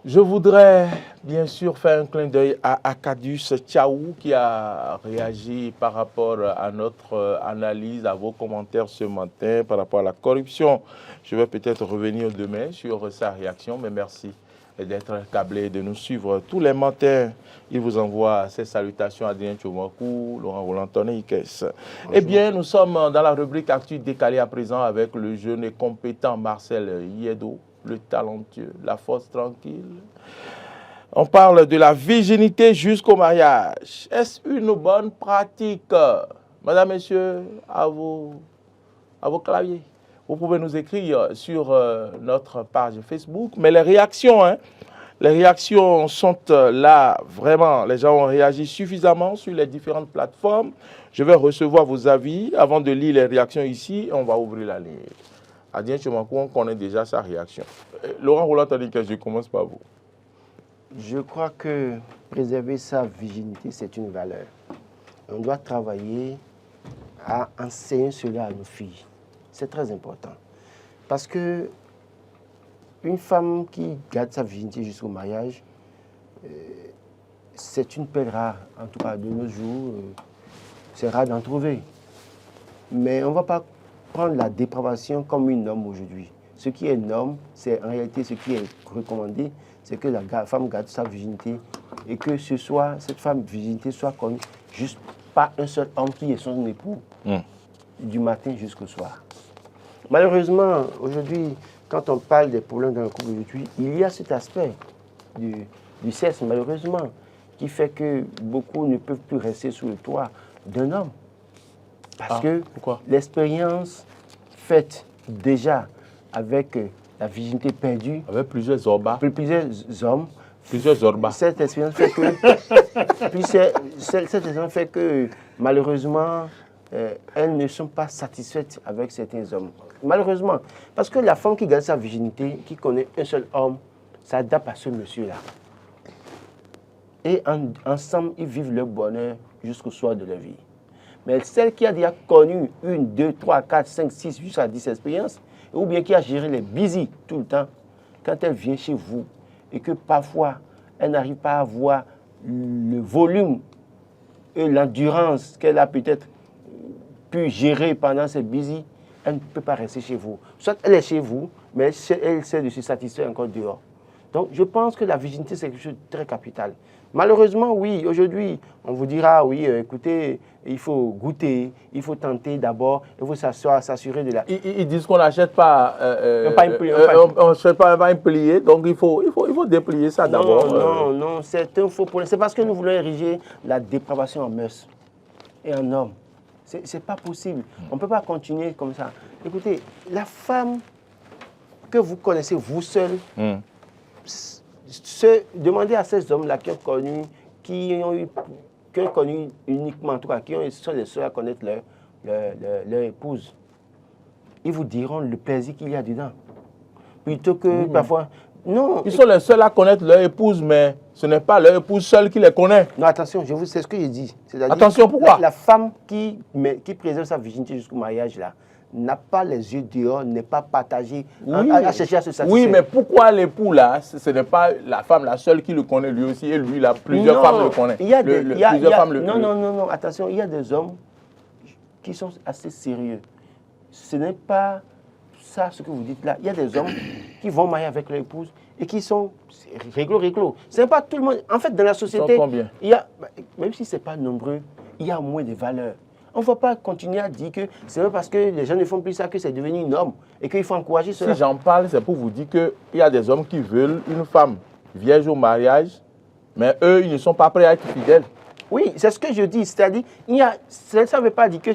Je voudrais bien sûr faire un clin d'œil à Akadus Tchaou qui a réagi par rapport à notre analyse, à vos commentaires ce matin par rapport à la corruption. Je vais peut-être revenir demain sur sa réaction, mais merci d'être câblé, de nous suivre tous les matins. Il vous envoie ses salutations à Adrien Tchoumakou, Laurent Roland Tonneikes. Eh bien, nous sommes dans la rubrique Actu décalée à présent avec le jeune et compétent Marcel Yeddo, le talentueux, la force tranquille. On parle de la virginité jusqu'au mariage. Est-ce une bonne pratique? Madame, Messieurs, à vos claviers. Vous pouvez nous écrire sur notre page Facebook. Mais les réactions sont là, vraiment. Les gens ont réagi suffisamment sur les différentes plateformes. Je vais recevoir vos avis avant de lire les réactions ici. On va ouvrir la ligne. Adrien Tchoumakou, on connaît déjà sa réaction. Laurent Roland Tonneikes, je commence par vous. Je crois que préserver sa virginité, c'est une valeur. On doit travailler à enseigner cela à nos filles. C'est très important. Parce que une femme qui garde sa virginité jusqu'au mariage, c'est une perle rare. En tout cas, de nos jours, c'est rare d'en trouver. Mais on ne va pas prendre la dépravation comme une norme aujourd'hui. Ce qui est norme, c'est en réalité ce qui est recommandé, c'est que la femme garde sa virginité et que cette femme virginité soit connue juste par un seul homme qui est son époux, du matin jusqu'au soir. Malheureusement, aujourd'hui, quand on parle des problèmes dans le couple aujourd'hui, il y a cet aspect du sexe, malheureusement, qui fait que beaucoup ne peuvent plus rester sous le toit d'un homme. Parce que l'expérience faite déjà avec la virginité perdue, avec plusieurs orbas, plusieurs orbas, cette expérience fait que, malheureusement, elles ne sont pas satisfaites avec certains hommes. Malheureusement, parce que la femme qui garde sa virginité, qui connaît un seul homme, s'adapte à ce monsieur-là. Et ensemble, ils vivent leur bonheur jusqu'au soir de leur vie. Mais celle qui a déjà connu 1, 2, 3, 4, 5, 6, jusqu'à 10 expériences, ou bien qui a géré les busy tout le temps, quand elle vient chez vous et que parfois elle n'arrive pas à avoir le volume et l'endurance qu'elle a peut-être pu gérer pendant ces busy, elle ne peut pas rester chez vous. Soit elle est chez vous, mais elle essaie de se satisfaire encore dehors. Donc je pense que la virginité, c'est quelque chose de très capital. Malheureusement, oui, aujourd'hui, on vous dira, oui, écoutez, il faut goûter, il faut tenter d'abord, il faut s'assurer de la... Ils disent qu'on n'achète pas, on n'achète pas un plié, donc il faut déplier ça d'abord. Non, c'est un faux problème. C'est parce que nous voulons ériger la dépravation en mœurs et en homme. C'est pas possible. On ne peut pas continuer comme ça. Écoutez, la femme que vous connaissez, vous seul, demandez à ces hommes-là qui ont connu uniquement, en tout cas, qui sont les seuls à connaître leur épouse. Ils vous diront le plaisir qu'il y a dedans. Plutôt que parfois... Non. Ils sont les seuls à connaître leur épouse, mais ce n'est pas leur épouse seule qui les connaît. Non, attention, c'est ce que j'ai dit. Attention, pourquoi? La femme qui préserve sa virginité jusqu'au mariage, là, n'a pas les yeux dehors, n'est pas partagé, à chercher à se satisfaire. Oui, mais pourquoi l'époux là, ce n'est pas la femme la seule qui le connaît lui aussi, et lui là, plusieurs femmes le connaissent. Non, attention, il y a des hommes qui sont assez sérieux. Ce n'est pas ça ce que vous dites là. Il y a des hommes qui vont marier avec leur épouse et qui sont réglo. Ce n'est pas tout le monde. En fait, dans la société, il y a, même si ce n'est pas nombreux, il y a moins de valeurs. On ne va pas continuer à dire que c'est pas parce que les gens ne font plus ça que c'est devenu une norme et qu'il faut encourager cela. Si j'en parle, c'est pour vous dire qu'il y a des hommes qui veulent une femme vierge au mariage, mais eux, ils ne sont pas prêts à être fidèles. Oui, c'est ce que je dis. C'est-à-dire, ça ne veut pas dire que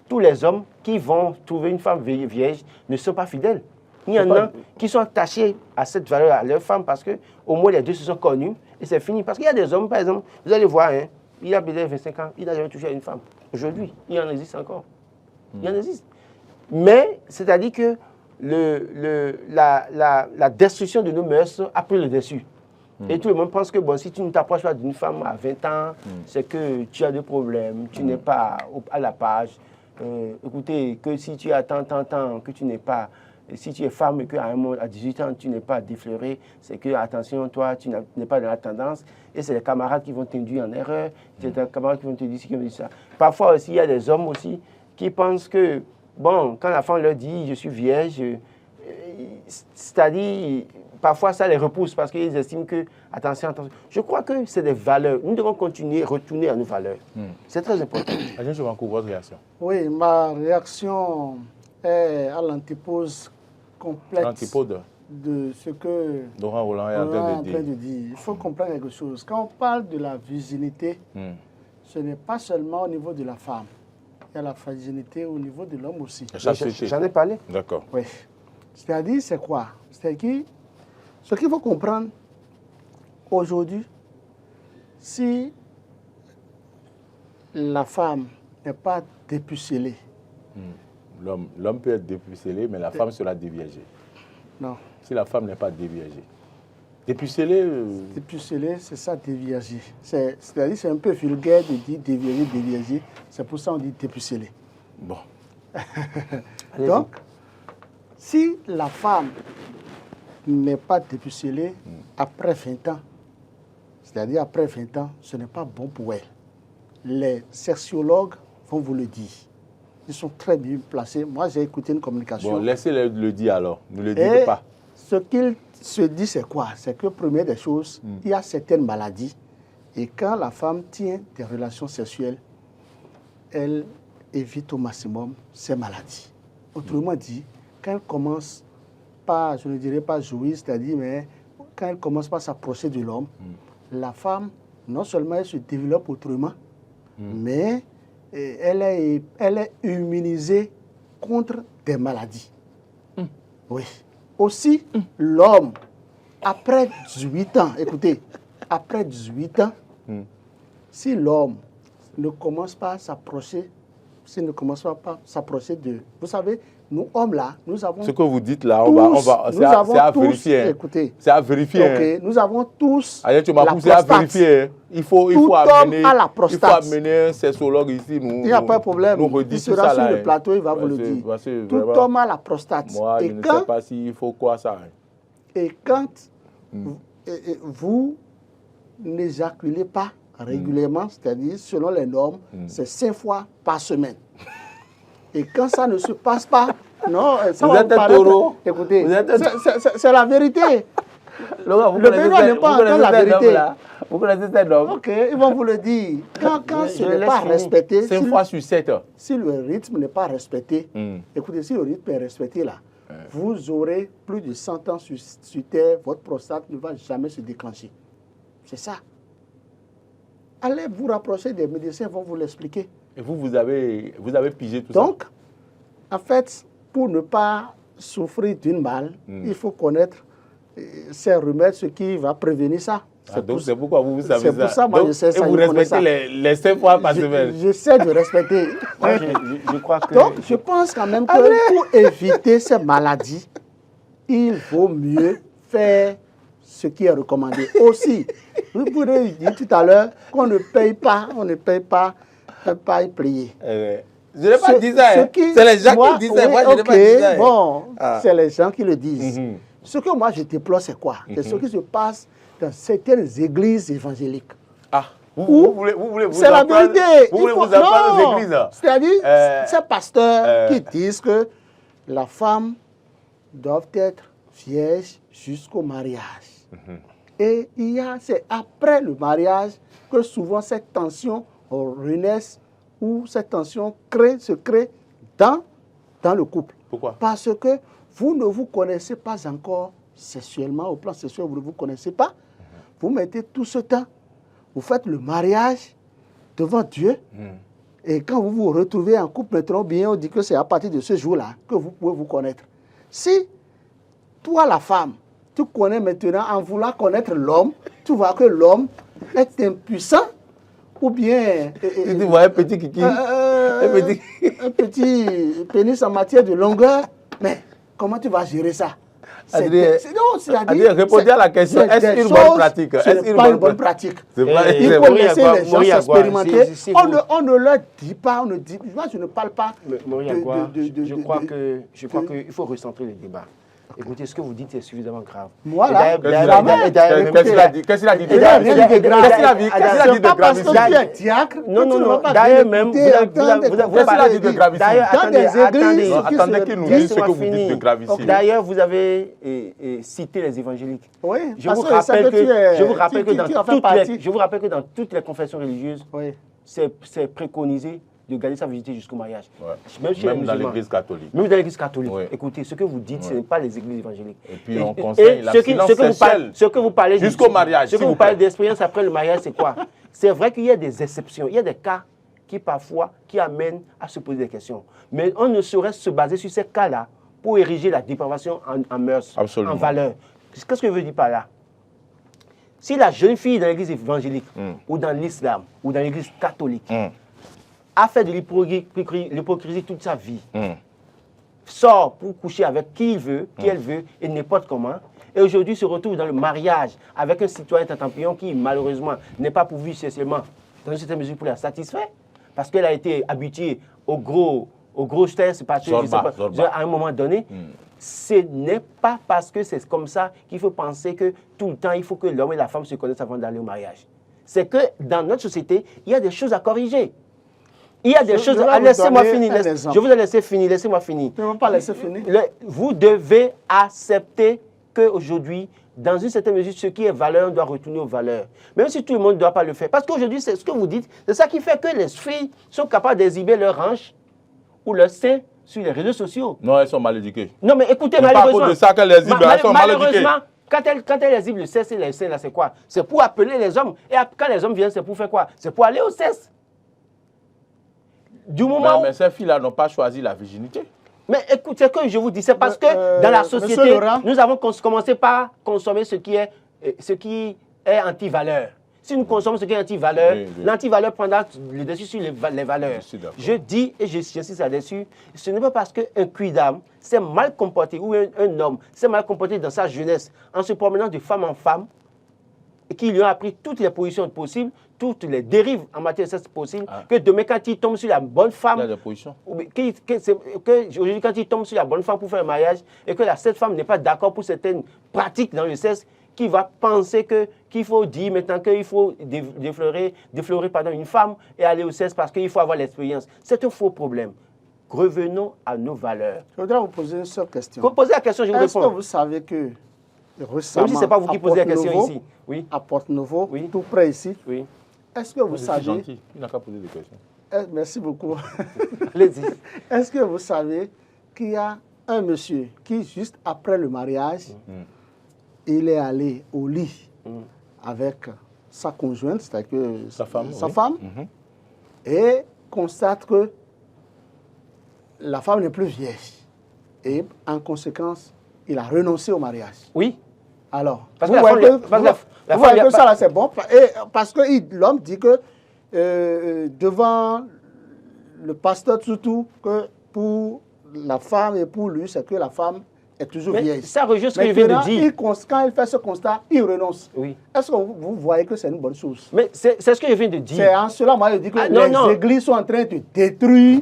tous les hommes qui vont trouver une femme vierge ne sont pas fidèles. Il y en a qui sont attachés à cette valeur, à leur femme, parce qu'au moins les deux se sont connus et c'est fini. Parce qu'il y a des hommes, par exemple, vous allez voir, hein, il a peut-être 25 ans, il n'a jamais touché à une femme. Aujourd'hui, il en existe encore. Il en existe. Mais, c'est-à-dire que la destruction de nos mœurs a pris le dessus. Et tout le monde pense que bon, si tu ne t'approches pas d'une femme à 20 ans, c'est que tu as des problèmes, tu n'es pas à la page. Écoutez, que si tu attends, que tu n'es pas si tu es femme et qu'à un moment, à 18 ans, tu n'es pas défleurée, c'est que, attention, toi, tu n'es pas dans la tendance. Et c'est les camarades qui vont t'induire en erreur. C'est les camarades qui vont te dire ci, qui vont te dire ça. Parfois aussi, il y a des hommes aussi qui pensent que, bon, quand la femme leur dit « je suis vierge », c'est-à-dire, parfois ça les repousse parce qu'ils estiment que, attention, je crois que c'est des valeurs. Nous devons continuer, retourner à nos valeurs. C'est très important. Agent Chovancou, votre réaction? Oui, ma réaction est à l'antipose complète de ce que Laurent Roland est en train de dire. Il faut comprendre quelque chose. Quand on parle de la virginité, ce n'est pas seulement au niveau de la femme. Il y a la virginité au niveau de l'homme aussi. J'en ai parlé. D'accord. Oui. C'est-à-dire, c'est quoi? C'est-à-dire, ce qu'il faut comprendre aujourd'hui, si la femme n'est pas dépucelée. L'homme peut être dépucelé, mais la femme sera déviagée. Non. Si la femme n'est pas déviagée. Dépucelé Dépucelé, c'est ça, déviagé. C'est-à-dire, c'est un peu vulgaire de dire déviagé, déviagé. C'est pour ça qu'on dit dépucelé. Bon. Donc, si la femme n'est pas dépucelée après 20 ans, c'est-à-dire après 20 ans, ce n'est pas bon pour elle. Les sexologues vont vous le dire. Ils sont très bien placés. Moi, j'ai écouté une communication. Bon, laissez-le le dire alors. Ne le dites pas. Ce qu'il se dit, c'est quoi? C'est que, première des choses, il y a certaines maladies. Et quand la femme tient des relations sexuelles, elle évite au maximum ces maladies. Autrement dit, quand elle commence pas, je ne dirais pas jouir, c'est-à-dire, mais quand elle commence pas à s'approcher de l'homme, la femme, non seulement elle se développe autrement, mais elle est immunisée contre des maladies. Oui. Aussi, l'homme, après 18 ans, écoutez, après 18 ans, si l'homme ne commence pas à s'approcher, s'il ne commence pas à s'approcher de... Vous savez, nous, hommes là, nous avons... Ce que vous dites là, c'est à vérifier. Écoutez. C'est à vérifier. Ok, nous avons tous la prostate. C'est à vérifier. Il faut amener un sexologue ici. Il n'y a pas de problème. Il sera sur le plateau, il va vous le dire. Tout homme a la prostate. Moi, je ne sais pas s'il faut quoi ça. Et quand vous n'éjaculez pas régulièrement, c'est-à-dire selon les normes, c'est 5 fois par semaine. Et quand ça ne se passe pas, non, ça vous êtes un taureau. Écoutez, c'est la vérité. Laurent, le bénin n'est pas encore la vérité. Vous connaissez cet homme? Ok, ils vont vous le dire. Quand ce n'est pas respecté, 5 fois sur 7. Si le rythme n'est pas respecté, écoutez, si le rythme est respecté là, vous aurez plus de 100 ans sur Terre, votre prostate ne va jamais se déclencher. C'est ça. Allez vous rapprocher des médecins, ils vont vous l'expliquer. Et vous avez pigé tout ça. Donc, en fait, pour ne pas souffrir d'une malle, il faut connaître ces remèdes, ce qui va prévenir ça. Donc c'est pourquoi vous savez ça. C'est pour ça, moi, je sais ça. Et vous respectez les 5 fois par semaine. J'essaie de respecter. Moi, je crois que... Donc, je pense quand même que pour éviter ces maladies, il vaut mieux faire ce qui est recommandé. Aussi, vous pourrez dire tout à l'heure qu'on ne paye pas, pas y payer. Je n'ai pas dit ça. C'est les gens qui disent ça. Moi, je n'ai pas dit ça. Bon, c'est les gens qui le disent. Ce que moi, je déplore, c'est quoi? C'est ce qui se passe dans certaines églises évangéliques. Ah, vous voulez c'est la vérité. Vous voulez vous apprendre aux églises? C'est-à-dire, ces pasteurs qui disent que la femme doit être vierge jusqu'au mariage. Et c'est après le mariage que souvent cette tension renaît ou cette tension se crée dans le couple. Pourquoi? Parce que vous ne vous connaissez pas encore sexuellement, au plan sexuel, vous ne vous connaissez pas. Vous mettez tout ce temps, vous faites le mariage devant Dieu. Et quand vous vous retrouvez en couple, maintenant, bien, on dit que c'est à partir de ce jour-là que vous pouvez vous connaître. Si toi, la femme, tu connais maintenant, en voulant connaître l'homme, tu vois que l'homme est impuissant, ou bien... Tu vois un petit kiki. Un petit pénis en matière de longueur. Mais comment tu vas gérer ça? Adrien, Non, c'est-à-dire, Adrien, répondez à la question, c'est est-ce des une bonne choses, pratique? Ce n'est pas une bonne pratique. C'est pas- Il c'est faut vrai. laisser les gens Mauriagua, s'expérimenter. si On vous- on ne leur dit pas, on ne dit. Moi, je ne parle pas. Mauriagua, de- je crois de- qu'il faut recentrer le débat. Écoutez, ce que vous dites est suffisamment grave. Voilà. Et d'ailleurs, Qu'est-ce qu'il a dit? Qu'est-ce qu'il a dit? Et d'ailleurs, rien de grave. Qu'est-ce qu'il a dit? Qu'est-ce qu'il a dit C'est de pas parce que gravissime? tu es diacre. Non, que non, tu ne non. vas pas D'ailleurs, venir même, écouter, vous entendre des avez Qu'est-ce qu'il a dit de gravissime? D'ailleurs, Dans attendez, des attendez. églises, Non, qui attendez se- qu'il nous dise ce Laissez-moi que vous dites de finir. gravissime. D'ailleurs, vous avez cité les évangéliques. Oui, Je parce vous que c'est rappelle que tu es- je vous rappelle que tu dans en fais toutes partie. les, je vous rappelle que dans toutes les confessions religieuses, Oui. c'est préconisé de garder sa virginité jusqu'au mariage. Ouais. Même chez les Même dans musulmans. l'église catholique. Même dans l'église catholique. Oui. Écoutez, ce que vous dites, ce n'est pas les églises évangéliques. Et puis on conseille l'abstinence sexuelle ce que vous parlez jusqu'au mariage, Ce que s'il vous vous plaît. parlez d'expérience après le mariage, c'est quoi? C'est vrai qu'il y a des exceptions, il y a des cas qui parfois amènent à se poser des questions. Mais on ne saurait se baser sur ces cas-là pour ériger la dépravation en mœurs, Absolument. en valeurs. Qu'est-ce que je veux dire par là? Si la jeune fille dans l'église évangélique, ou dans l'islam, ou dans l'église catholique, a fait de l'hypocrisie toute sa vie, sort pour coucher avec qui il veut, qui elle veut, et n'importe comment, et aujourd'hui se retrouve dans le mariage avec un citoyen Tatampion qui, malheureusement, n'est pas pourvu sexuellement dans une certaine mesure pour la satisfaire, parce qu'elle a été habituée au gros stress, parce que, je sais pas, à un moment donné, ce n'est pas parce que c'est comme ça qu'il faut penser que tout le temps, il faut que l'homme et la femme se connaissent avant d'aller au mariage. C'est que dans notre société, il y a des choses à corriger. Il y a des choses. Laissez-moi finir. Je vous ai laissé finir. Laissez-moi finir. Tu ne vas pas laisser finir. Vous devez accepter qu'aujourd'hui, dans une certaine mesure, ce qui est valeur, on doit retourner aux valeurs. Même si tout le monde ne doit pas le faire. Parce qu'aujourd'hui, c'est ce que vous dites, c'est ça qui fait que les filles sont capables d'exhiber leurs hanches ou leurs seins sur les réseaux sociaux. Non, elles sont mal éduquées. Non, mais écoutez, C'est pas à cause de ça qu'elles exhibent, elles sont mal éduquées. malheureusement, quand elles exhibent le sexe et les seins, là, c'est quoi? C'est pour appeler les hommes. Et quand les hommes viennent, c'est pour faire quoi? C'est pour aller au sexe. Du moment où... Mais ces filles-là n'ont pas choisi la virginité. Mais écoutez, ce que je vous dis, c'est parce que dans la société, nous avons commencé par consommer ce qui est anti-valeur. Si nous consommons ce qui est anti-valeur, l'anti-valeur prendra le dessus sur les valeurs. Je dis, et j'insiste là-dessus, ce n'est pas parce qu'un cuidam s'est mal comporté, ou un homme s'est mal comporté dans sa jeunesse, en se promenant de femme en femme, et qu'ils lui ont appris toutes les positions possibles, toutes les dérives en matière de sexe possibles, que demain, quand il tombe sur la bonne femme, il y a des positions. Aujourd'hui, quand il tombe sur la bonne femme pour faire un mariage, et que cette femme n'est pas d'accord pour certaines pratiques dans le sexe, qui va penser qu'il faut dire maintenant qu'il faut déflorer une femme et aller au sexe parce qu'il faut avoir l'expérience. C'est un faux problème. Revenons à nos valeurs. Je voudrais vous poser une seule question. Vous posez la question, je vous réponds. Est-ce que vous savez que récemment, même si ce n'est pas vous qui posez la question ici. Oui. À Porte-Nouveau, Oui. tout près ici, Oui. est-ce que vous C'est savez... gentil. Il n'a qu'à poser des questions. Merci beaucoup. Allez-y. Est-ce que vous savez qu'il y a un monsieur qui, juste après le mariage, il est allé au lit avec sa conjointe, c'est-à-dire Sa femme, oui. Et constate que la femme n'est plus vieille. Et en conséquence, il a renoncé au mariage. Oui. Alors, Parce vous que voyez la vous voyez femme, que ça là c'est bon, parce que l'homme dit que devant le pasteur surtout, que pour la femme et pour lui, c'est que la femme est toujours vieille. Ça rejoint ce que je viens de dire. Quand il fait ce constat, il renonce. Oui. Est-ce que vous voyez que c'est une bonne chose? Mais c'est ce que je viens de dire. C'est en cela, moi, je dis que les églises sont en train de détruire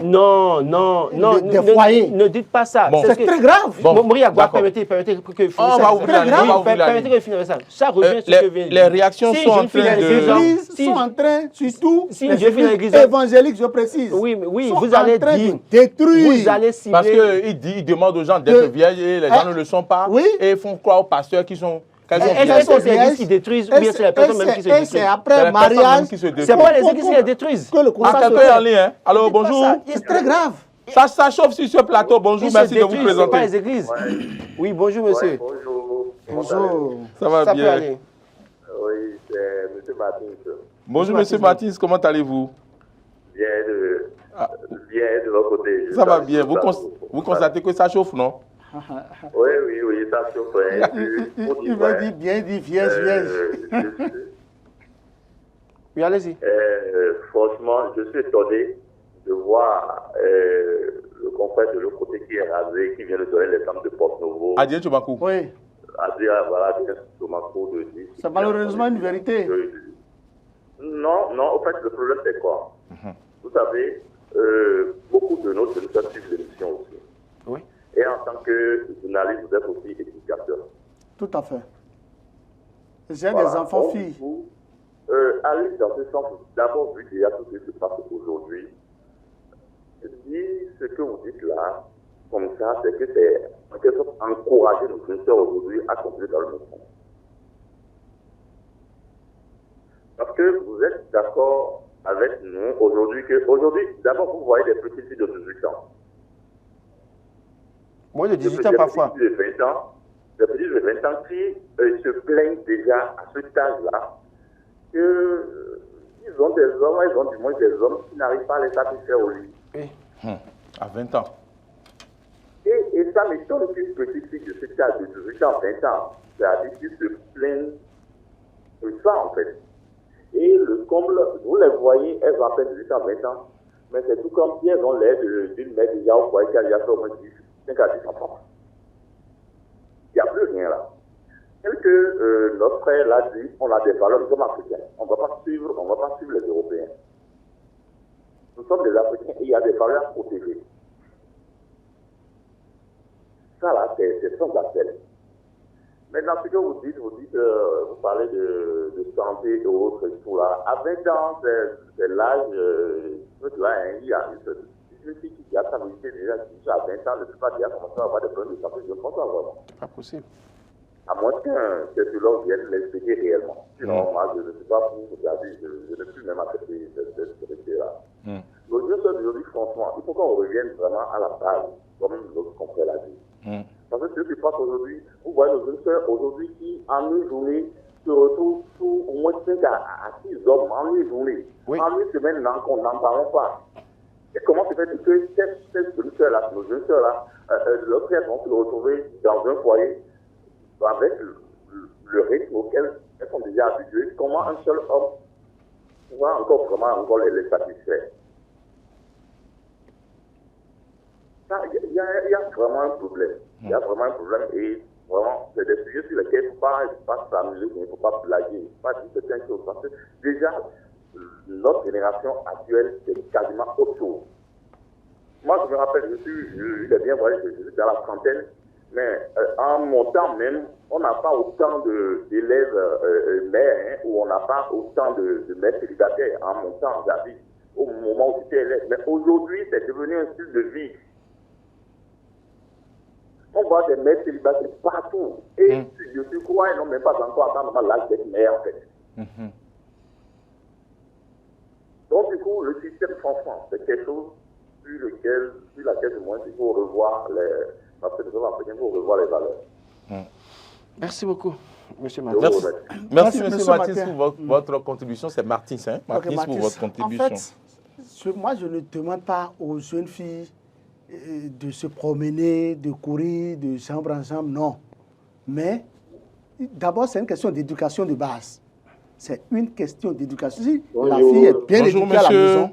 des foyers. Ne dites pas ça. Bon. C'est très grave. Bon, Mauriagua, permettez que je finisse. On va ouvrir la ligne. Permettez que je finisse ça. Ça rejoint ce que je viens de dire. Les réactions sont en train Les églises sont en train, surtout si les je fais églises évangéliques, je précise, oui, sont vous allez en train dire, de détruire. vous allez cibler. Parce qu'il demande aux gens d'être vieilles et les gens ne le sont pas. Oui. Et ils font croire aux pasteurs qu'ils sont. Est-ce que c'est les églises qui détruisent ou bien c'est les personnes même qui se détruisent? C'est après le mariage. C'est pas les églises qui les détruisent. Que le constat Quelqu'un est en ligne, hein? Alors bonjour. C'est très grave. Ça chauffe sur ce plateau. Bonjour, merci de vous C'est pas présenter. les églises. Oui, bonjour monsieur. Bonjour. Bonjour. Ça va Ça peut bien. aller. Oui, c'est M. Martins. Bonjour, monsieur Martins, comment allez-vous? Bien de votre côté. Ça va bien. Vous constatez que ça chauffe, non? Oui, ça chauffe. Il m'a dit bien, dit vieille. Oui, allez-y. Franchement, je suis étonné de voir le confrère de l'autre côté qui est rasé, qui vient de donner l'exemple de Porte-Novo. Adien Tchomakou. Oui, Voilà, Tchomakou de dire. c'est malheureusement une vérité. Non, non, en fait, le problème, c'est quoi? Vous savez, beaucoup de nos jeunes suivent l'émission aussi. Oui. Et en tant que journaliste, vous êtes aussi éducateur. Tout à fait. J'ai Voilà. des enfants Donc, filles. vous, aller dans ce sens, d'abord, vu déjà tout ce qui se passe aujourd'hui, dire ce que vous dites là, comme ça, c'est que c'est en quelque sorte encourager nos jeunes sœurs aujourd'hui à continuer dans le même sens. Parce que vous êtes d'accord avec nous aujourd'hui que, aujourd'hui, d'abord, vous voyez des petites filles de 18 ans. Moins de 18 ans parfois. Des petits de 20 ans qui se plaignent déjà à ce âge-là que ils ont des hommes, ils ont du moins des hommes qui n'arrivent pas à les satisfaire au lit. Oui. À 20 ans. Et ça m'étonne qu'une petite fille de cet âge de 18 ans, 20 ans, c'est-à-dire qu'ils se plaignent de ça en fait. Et le comble, vous les voyez, elles ont à peine 18 ans, 20 ans, mais c'est tout comme si elles ont l'air d'une mère déjà au foyer qui a déjà fait au moins 5 à 10 enfants. Il n'y a plus rien là. Tel que notre frère l'a dit, on a des valeurs, nous sommes africains. On ne va pas suivre les Européens. Nous sommes des Africains et il y a des valeurs à protéger. Ça là, c'est sans appel. Maintenant, ce que vous dites, vous parlez de santé et autres et tout là. À 20 ans, c'est l'âge, il y a une fille qui a sa visite déjà, qui a 20 ans, ne peut pas déjà commencer à avoir des problèmes de santé. Je ne pense pas vraiment. Pas possible. À moins qu'un sociologue vienne l'expliquer réellement. Sinon, moi, je ne suis pas pour regarder, je ne suis même accepter cette vérité-là. Donc, je sais aujourd'hui, franchement, il faut qu'on revienne vraiment à la base, comme notre confrère l'a dit. Parce que ce qui se passe aujourd'hui, vous voyez nos jeunes sœurs aujourd'hui qui, en une journée, se retrouvent sous au moins 5 à 6 hommes en une journée. Oui. En une semaine, qu'on n'en parle pas. Et comment se fait-il que ces jeunes sœurs-là, nos jeunes sœurs-là, leurs frères vont se retrouver dans un foyer avec le rythme auquel elles sont déjà habituées? Comment un seul homme pourra encore les satisfaire? Il y a vraiment un problème. Il y a vraiment un problème et vraiment, c'est des sujets sur lesquels il ne faut pas s'amuser, il ne faut pas blaguer, il ne faut pas dire certaines choses. Parce que déjà, notre génération actuelle, c'est quasiment autre chose. Moi, je me rappelle, je l'ai bien voyé, je suis dans la trentaine, mais en mon temps même, on n'a pas autant d'élèves mères, ou on n'a pas autant de mères célibataires en mon temps, j'habite au moment où j'étais élève. Mais aujourd'hui, c'est devenu un style de vie. On voit des mères célibataires partout. Et je crois, ils n'ont même pas encore atteint l'âge d'être mère, en fait. Donc, du coup, le système, franchement, c'est quelque chose sur laquelle, du moins, il faut revoir les valeurs. Merci beaucoup, M. Martins. Merci, M. Martins, pour votre contribution. C'est Martins, hein? Martins, Martins, pour votre contribution. En fait, moi, je ne demande pas aux jeunes filles de se promener, de courir de chambre en chambre, non. Mais d'abord, c'est une question d'éducation de base. C'est une question d'éducation. Si la fille est bien éduquée à la maison,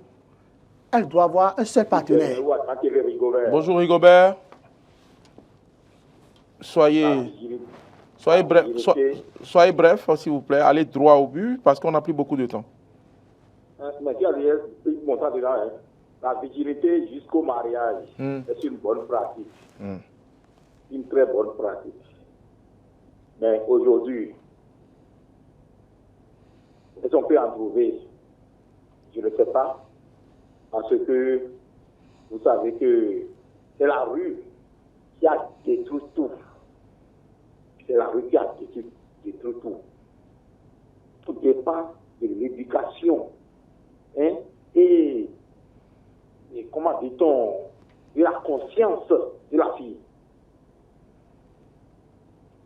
elle doit avoir un seul partenaire. Bonjour Rigobert. Soyez bref, s'il vous plaît. Allez droit au but parce qu'on n'a plus beaucoup de temps. La virginité jusqu'au mariage est une bonne pratique. Une très bonne pratique. Mais aujourd'hui, est-ce qu'on peut en trouver? Je ne sais pas. Parce que vous savez que c'est la rue qui a détruit tout. C'est la rue qui a détruit tout. Tout dépend de l'éducation. Et comment dit-on, de la conscience de la fille.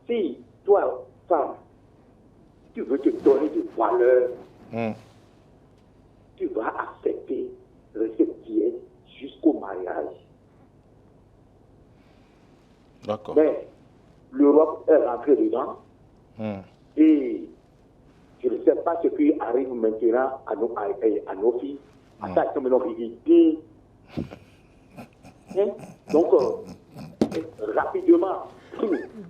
Si toi, femme, tu veux te donner des valeurs, tu vas accepter rester tiède jusqu'au mariage. D'accord. Mais l'Europe est rentrée dedans et je ne sais pas ce qui arrive maintenant à nos filles. À ça, comme nos filles. Hein? Donc, rapidement,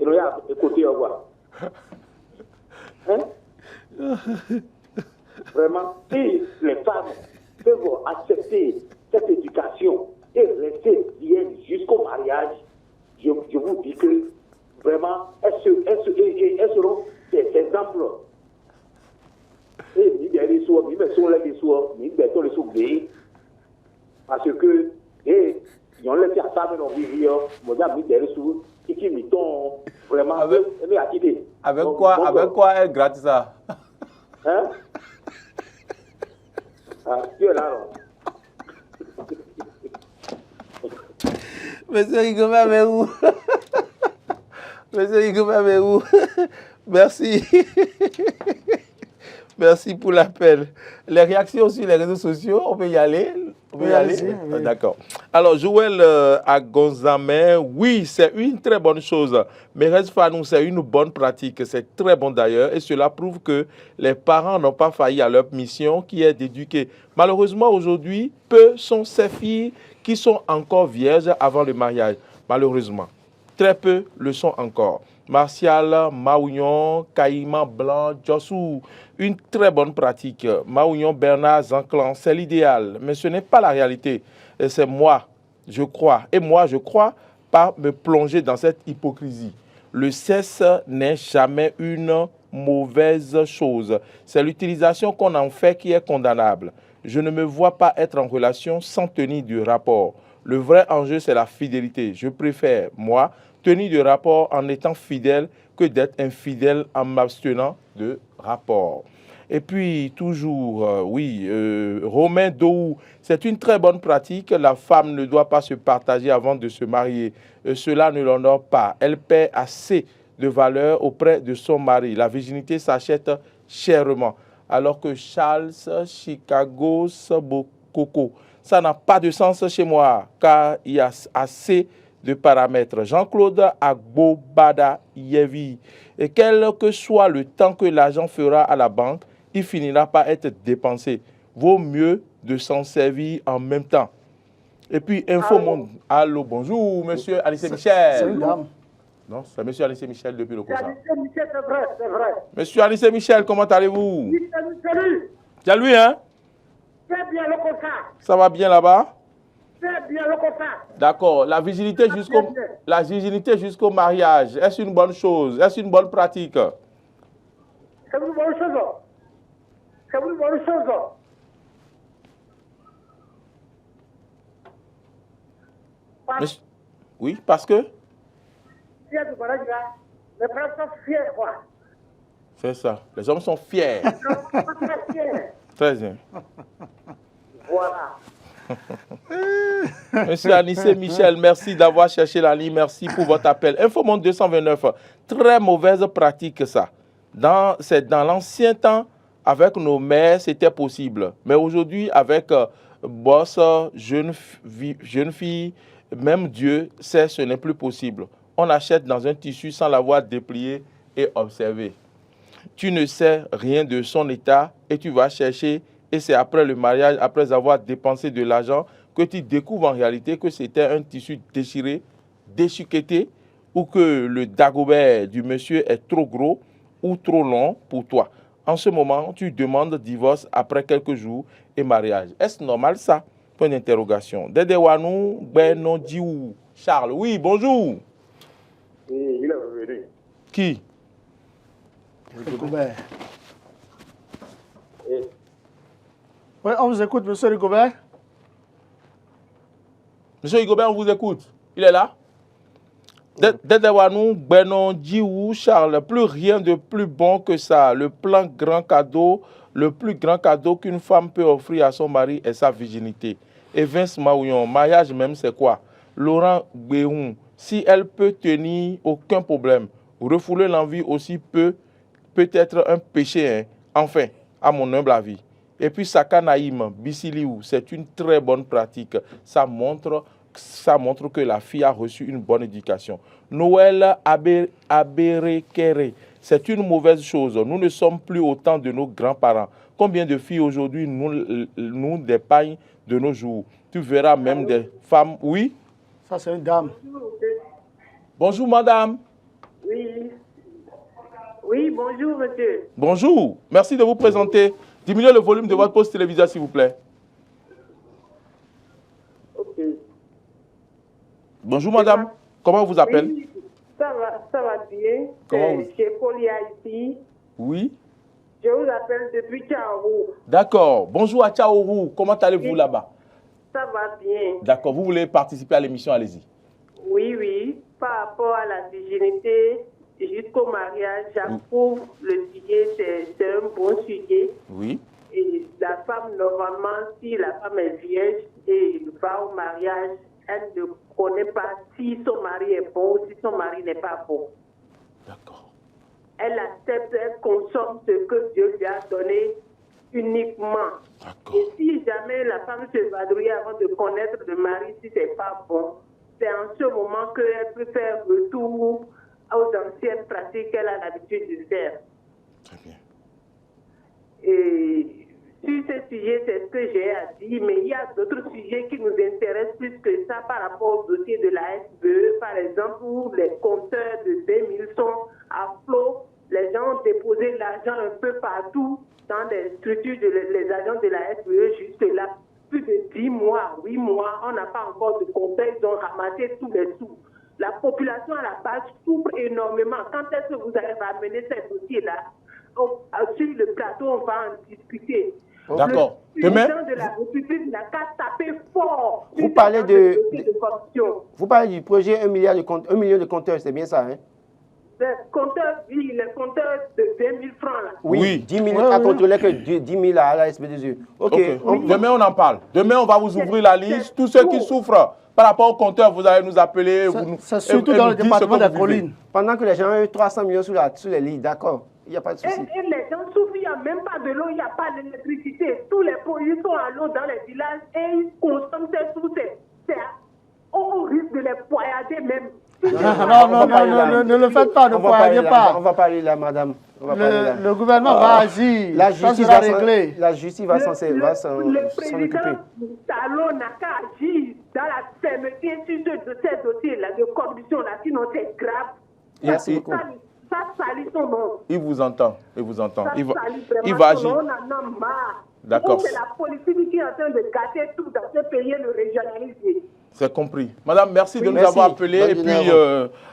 et regarde, écoutez, au revoir. Hein? Vraiment, si les femmes peuvent accepter cette éducation et rester bien jusqu'au mariage, je vous dis que vraiment, elles seront des exemples. Et parce que, ils ont laissé à ça, mais on vit, vraiment, avec quoi elle gratte ça? Hein? Ah, tu es là, non? Monsieur Rigobert, mais où? Monsieur Rigobert, mais où? Merci. Merci pour l'appel. Les réactions sur les réseaux sociaux, on peut y aller? On peut y aller? Oui. D'accord. Alors, Joël à Gonzamin, oui, c'est une très bonne chose. Mais reste Fanou, c'est une bonne pratique. C'est très bon d'ailleurs. Et cela prouve que les parents n'ont pas failli à leur mission qui est d'éduquer. Malheureusement, aujourd'hui, peu sont ces filles qui sont encore vierges avant le mariage. Malheureusement. Très peu le sont encore. Martial, Maouignon, Caïman Blanc, Jossou, une très bonne pratique. Maouignon, Bernard, Zanclan, c'est l'idéal, mais ce n'est pas la réalité. Et c'est moi, je crois. Et moi, je crois pas me plonger dans cette hypocrisie. Le sexe n'est jamais une mauvaise chose. C'est l'utilisation qu'on en fait qui est condamnable. Je ne me vois pas être en relation sans tenir de rapport. Le vrai enjeu, c'est la fidélité. Je préfère, moi, tenir de rapport en étant fidèle que d'être infidèle en m'abstenant de rapport. Et puis, toujours, Romain Dou, c'est une très bonne pratique. La femme ne doit pas se partager avant de se marier. Cela ne l'honore pas. Elle paie assez de valeur auprès de son mari. La virginité s'achète chèrement. Alors que Charles, Chicago, Bokoko, ça n'a pas de sens chez moi, car il y a assez de paramètres. Jean-Claude Agbobada Yevi. Et quel que soit le temps que l'argent fera à la banque, il finira par être dépensé. Vaut mieux de s'en servir en même temps. Et puis, Info Monde. Allô, bonjour, monsieur Alice Michel. C'est une dame. Non, c'est monsieur Alice Michel depuis le Kosa. Michel, c'est vrai, c'est vrai. Monsieur Alice Michel, comment allez-vous? Salut. C'est lui, hein? C'est bien le Kosa. Ça va bien là-bas? C'est bien le Kosa. D'accord. La virginité jusqu'au mariage, est-ce une bonne chose? Est-ce une bonne pratique? C'est une bonne chose. C'est une bonne chose. Oui, parce que? Il y a du mariage là. Les frères sont fiers, quoi. C'est ça. Les hommes sont fiers. Les hommes sont très fiers. Très bien. Voilà. Monsieur Anissé Michel, merci d'avoir cherché la ligne. Merci pour votre appel. Infomonde 229, très mauvaise pratique ça. C'est dans l'ancien temps, avec nos mères, c'était possible. Mais aujourd'hui, avec boss, jeune fille, même Dieu sait ce n'est plus possible. On achète dans un tissu sans l'avoir déplié et observé. Tu ne sais rien de son état et tu vas chercher. Et c'est après le mariage, après avoir dépensé de l'argent, que tu découvres en réalité que c'était un tissu déchiré, déchiqueté, ou que le dagobert du monsieur est trop gros ou trop long pour toi. En ce moment, tu demandes divorce après quelques jours et mariage. Est-ce normal ça? Point d'interrogation. Dedewanou, Benon, Diou, Charles. Oui, bonjour. Oui, il est revenu. Qui? Rigobert. Oui, on vous écoute, monsieur Rigobert. Monsieur Rigobert, on vous écoute. Il est là? Dedewanou, Benon, Diou, Charles. Plus rien de plus bon que ça. Le plus grand cadeau qu'une femme peut offrir à son mari est sa virginité. Et Vince Maouillon, mariage même, c'est quoi? Laurent Béhoun, si elle peut tenir, aucun problème. Refouler l'envie aussi peut être un péché, hein. Enfin, à mon humble avis. Et puis Saka Naïm, Bissiliou, c'est une très bonne pratique. Ça montre que la fille a reçu une bonne éducation. Noël Aberekere, c'est une mauvaise chose. Nous ne sommes plus au temps de nos grands-parents. Combien de filles aujourd'hui nous dépeignent de nos jours? Tu verras même des femmes, oui? Ça, c'est une dame. Bonjour, madame. Oui. Oui, bonjour, monsieur. Bonjour. Merci de vous présenter. Diminuez le volume de votre poste téléviseur, s'il vous plaît. Ok. Bonjour, madame. Comment on vous appelle? Oui, ça va bien. Comment vous... Chez Polia ici. Oui. Je vous appelle depuis Tchaourou. D'accord. Bonjour à Tchaourou. Comment allez-vous là-bas? Ça va bien. D'accord. Vous voulez participer à l'émission? Allez-y. Oui, oui. Par rapport à la virginité jusqu'au mariage, j'approuve le sujet. C'est un bon sujet. Oui. Et la femme, normalement, si la femme est vierge et va au mariage, elle ne connaît pas si son mari est bon ou si son mari n'est pas bon. D'accord. Elle accepte, elle consomme ce que Dieu lui a donné uniquement. D'accord. Et si jamais la femme se vadrouille avant de connaître le mari, si c'est pas bon, c'est en ce moment qu'elle peut faire retour aux anciennes pratiques qu'elle a l'habitude de faire. Très bien. Et sur ce sujet, c'est ce que j'ai à dire, mais il y a d'autres sujets qui nous intéressent plus que ça par rapport au dossier de la SBE, par exemple, où les compteurs de 2000 sont à flot. Les gens ont déposé l'argent un peu partout dans les structures les agents de la SBE jusque-là. Plus de 10 mois, 8 mois, on n'a pas encore de compteurs, ils ont ramassé tous les sous. La population à la base souffre énormément. Quand est-ce que vous allez ramener ces dossiers-là sur le plateau, on va en discuter. D'accord. Le président de la République n'a qu'à taper fort. Vous parlez de corruption. Vous parlez du projet 1 million de compteurs, c'est bien ça, hein? Les compteurs, oui, les compteurs de 20 000 francs, là. Oui. 10 000 à contrôler que 10 000 à la SBDE. Ok. Demain, on en parle. Demain, on va vous ouvrir la liste. Tous ceux qui souffrent par rapport au compteur, vous allez nous appeler. C'est surtout dans le département de la colline. Pendant que les gens ont eu 300 millions sous les lits, d'accord. Il n'y a pas de souci. Et les gens souffrent, il n'y a même pas de l'eau, il n'y a pas d'électricité. Tous les produits sont à l'eau dans les villages et ils consomment ces sous. On risque de les poignarder même. Non, ne le faites pas, ne poignardez pas. On va parler là, madame. Le gouvernement va agir. La justice va régler. La justice va s'en occuper. Le président Talon n'a qu'à agir dans la fermeté sur ces dossiers-là de corruption-là, sinon c'est grave. Merci beaucoup. Ça salit son nom. Il vous entend. Il vous entend. Ça Il va vraiment agir. On en a marre. D'accord. C'est la politique qui est en train de gâter tout dans ce pays, le régionalisme. C'est compris. Madame, merci de nous merci. avoir appelés. Bonne Et puis,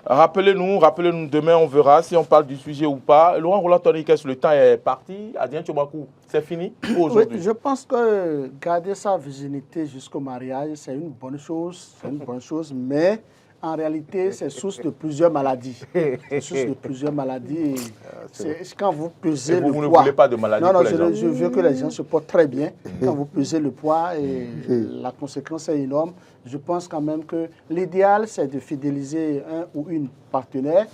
rappelez-nous demain, on verra si on parle du sujet ou pas. Laurent Roland Tonikès, le temps est parti. Adrien Tchobakou, c'est fini pour aujourd'hui. Oui, je pense que garder sa virginité jusqu'au mariage, c'est une bonne chose. C'est une bonne chose, mais en réalité, c'est source de plusieurs maladies. C'est source de plusieurs maladies. C'est quand vous pesez le poids. Vous ne voulez pas de maladie Non, pour les gens. je veux que les gens se portent très bien. Quand vous pesez le poids, et la conséquence est énorme. Je pense quand même que l'idéal, c'est de fidéliser un ou une partenaire.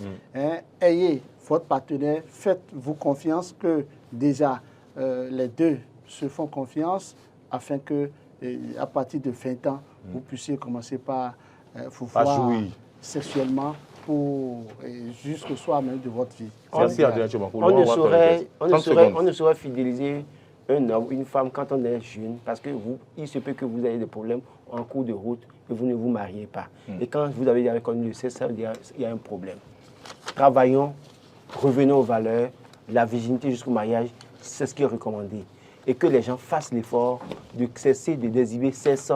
Ayez votre partenaire, faites-vous confiance que déjà les deux se font confiance afin que, à partir de 20 ans, vous puissiez commencer par vous voir sexuellement jusqu'au soir même de votre vie. Merci Adrien Tchobakou. On ne saurait fidéliser un homme, une femme quand on est jeune, parce que il se peut que vous ayez des problèmes en cours de route et vous ne vous mariez pas. Et quand vous avez reconnu le sexe, il y a un problème. Travaillons, revenons aux valeurs, la virginité jusqu'au mariage, c'est ce qui est recommandé. Et que les gens fassent l'effort de cesser de désirer cesse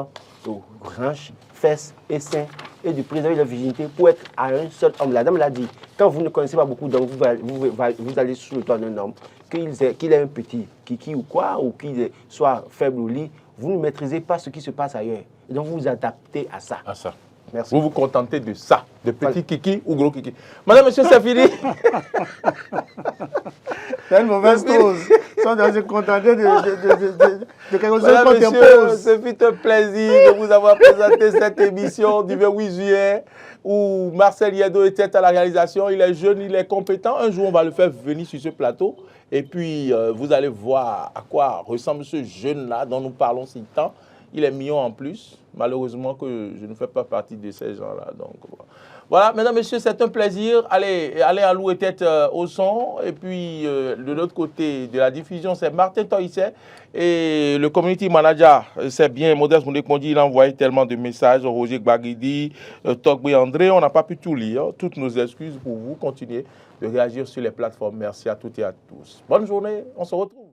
aux hanches, fesses et seins et de préserver la virginité pour être à un seul homme. La dame l'a dit, quand vous ne connaissez pas beaucoup d'hommes, vous allez sous le toit d'un homme, qu'il ait un petit kiki ou quoi, ou qu'il soit faible au lit, vous ne maîtrisez pas ce qui se passe ailleurs. Et donc vous vous adaptez à ça. Merci. Vous vous contentez de ça, de petit kiki ou gros kiki. Madame, monsieur, c'est fini. C'est une mauvaise chose. Ils sont dans se contenter de quelque chose Madame, qu'on monsieur, t'impose. ce fut un plaisir de vous avoir présenté cette émission du 28 juillet où Marcel Yedo était à la réalisation. Il est jeune, il est compétent. Un jour, on va le faire venir sur ce plateau. Et puis, vous allez voir à quoi ressemble ce jeune-là dont nous parlons si tant. Il est mignon en plus. Malheureusement que je ne fais pas partie de ces gens-là. Donc, Voilà, mesdames, messieurs, c'est un plaisir. Allez allouer tête au son. Et puis, de l'autre côté de la diffusion, c'est Martin Toïsset. Et le community manager, c'est bien Modeste Moundé-Kondi, il a envoyé tellement de messages. Roger Gbagidi, Togbe André, on n'a pas pu tout lire. Toutes nos excuses pour vous. Continuez de réagir sur les plateformes. Merci à toutes et à tous. Bonne journée, on se retrouve.